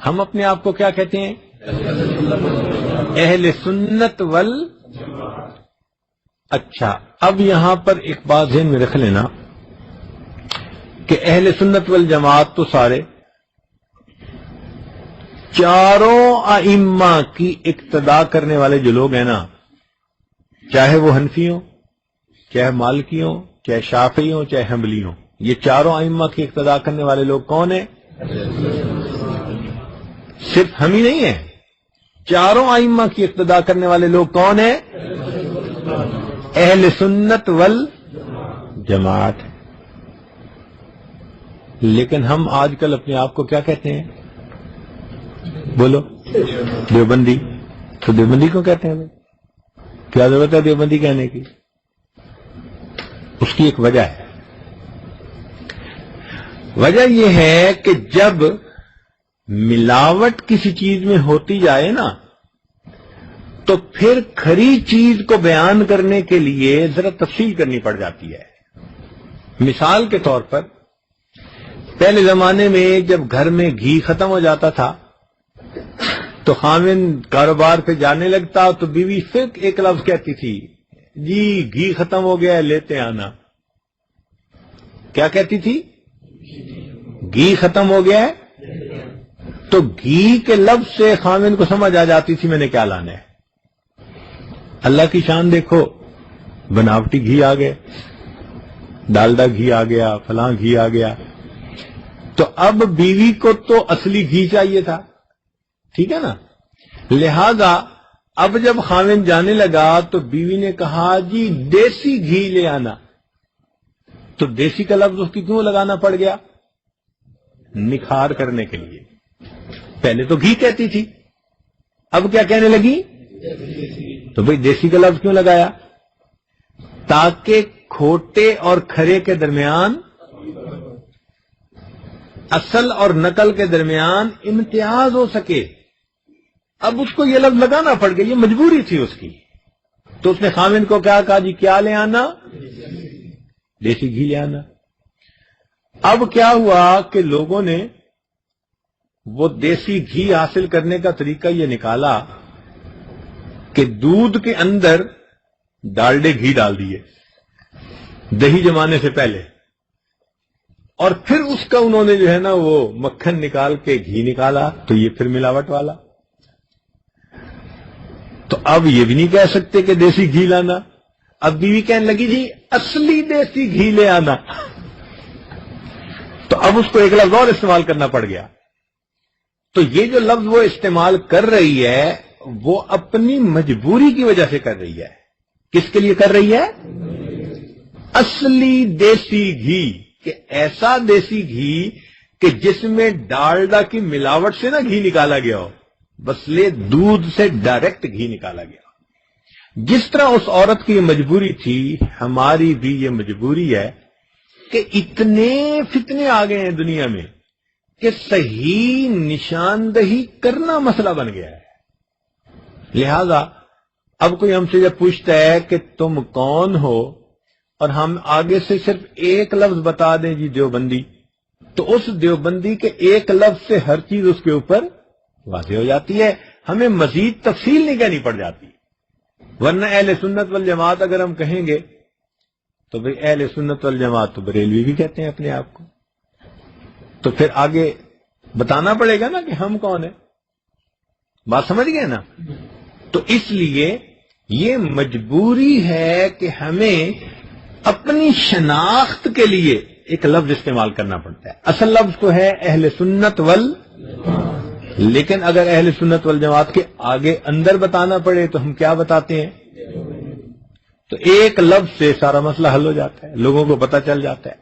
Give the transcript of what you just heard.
ہم اپنے آپ کو کیا کہتے ہیں؟ اہل سنت اچھا، اب یہاں پر ایک بات ذہن میں رکھ لینا کہ اہل سنت والجماعت تو سارے چاروں ائمہ کی اقتداء کرنے والے جو لوگ ہیں نا، چاہے وہ حنفی ہوں، چاہے مالکی ہوں، چاہے شافعی ہوں، چاہے حنبلی ہوں، یہ چاروں ائمہ کی اقتداء کرنے والے لوگ کون ہیں؟ صرف ہم ہی نہیں ہیں، چاروں ائمہ کی اقتداء کرنے والے لوگ کون ہیں؟ اہل سنت والجماعت۔ لیکن ہم آج کل اپنے آپ کو کیا کہتے ہیں؟ بولو، دیوبندی۔ تو دیوبندی کو کہتے ہیں؟ کیا ضرورت ہے دیوبندی کہنے کی؟ اس کی ایک وجہ ہے۔ وجہ یہ ہے کہ جب ملاوٹ کسی چیز میں ہوتی جائے نا، تو پھر کھری چیز کو بیان کرنے کے لیے ذرا تفصیل کرنی پڑ جاتی ہے۔ مثال کے طور پر پہلے زمانے میں جب گھر میں گھی ختم ہو جاتا تھا تو خاوند کاروبار پہ جانے لگتا تو بیوی پھر ایک لفظ کہتی تھی، جی گھی ختم ہو گیا ہے لیتے آنا۔ کیا کہتی تھی؟ گھی ختم ہو گیا ہے۔ تو گھی کے لفظ سے خاوند کو سمجھ آ جاتی تھی میں نے کیا لانا ہے۔ اللہ کی شان دیکھو، بناوٹی گھی آ گئے، ڈالڈا گھی آ گیا، فلاں گھی آ گیا۔ تو اب بیوی کو تو اصلی گھی چاہیے تھا، ٹھیک ہے نا؟ لہذا اب جب خاوند جانے لگا تو بیوی نے کہا جی دیسی گھی لے آنا۔ تو دیسی کا لفظ اس کی کیوں لگانا پڑ گیا؟ نکھار کرنے کے لیے۔ پہلے تو گھی کہتی تھی، اب کیا کہنے لگی؟ تو بھئی دیسی کا لفظ کیوں لگایا؟ تاکہ کھوٹے اور کھرے کے درمیان، اصل اور نقل کے درمیان امتیاز ہو سکے۔ اب اس کو یہ لفظ لگانا پڑ گیا، یہ مجبوری تھی اس کی۔ تو اس نے خاوند کو کیا کہا؟ جی کیا لے آنا؟ دیسی گھی لے آنا۔ اب کیا ہوا کہ لوگوں نے وہ دیسی گھی حاصل کرنے کا طریقہ یہ نکالا کہ دودھ کے اندر ڈالڈے گھی ڈال دیے دہی جمانے سے پہلے، اور پھر اس کا انہوں نے جو ہے نا وہ مکھن نکال کے گھی نکالا، تو یہ پھر ملاوٹ والا۔ تو اب یہ بھی نہیں کہہ سکتے کہ دیسی گھی لانا، اب بیوی کہنے لگی جی اصلی دیسی گھی لے آنا۔ تو اب اس کو ایک لفظ اور استعمال کرنا پڑ گیا۔ تو یہ جو لفظ وہ استعمال کر رہی ہے وہ اپنی مجبوری کی وجہ سے کر رہی ہے۔ کس کے لیے کر رہی ہے؟ اصلی دیسی گھی، کہ ایسا دیسی گھی کہ جس میں ڈالڈا کی ملاوٹ سے نہ گھی نکالا گیا ہو، بسلے دودھ سے ڈائریکٹ گھی نکالا گیا۔ جس طرح اس عورت کی یہ مجبوری تھی، ہماری بھی یہ مجبوری ہے کہ اتنے فتنے آ گئے ہیں دنیا میں کہ صحیح نشاندہی کرنا مسئلہ بن گیا ہے۔ لہذا اب کوئی ہم سے جب پوچھتا ہے کہ تم کون ہو، اور ہم آگے سے صرف ایک لفظ بتا دیں جی دیوبندی، تو اس دیوبندی کے ایک لفظ سے ہر چیز اس کے اوپر واضح ہو جاتی ہے، ہمیں مزید تفصیل نہیں کہنی پڑ جاتی۔ ورنہ اہل سنت والجماعت اگر ہم کہیں گے تو بھئی اہل سنت والجماعت تو بریلوی بھی کہتے ہیں اپنے آپ کو، تو پھر آگے بتانا پڑے گا نا کہ ہم کون ہیں۔ بات سمجھ گئے نا؟ تو اس لیے یہ مجبوری ہے کہ ہمیں اپنی شناخت کے لیے ایک لفظ استعمال کرنا پڑتا ہے۔ اصل لفظ تو ہے اہل سنت لیکن اگر اہل سنت والجماعت کے آگے اندر بتانا پڑے تو ہم کیا بتاتے ہیں؟ تو ایک لفظ سے سارا مسئلہ حل ہو جاتا ہے، لوگوں کو پتہ چل جاتا ہے۔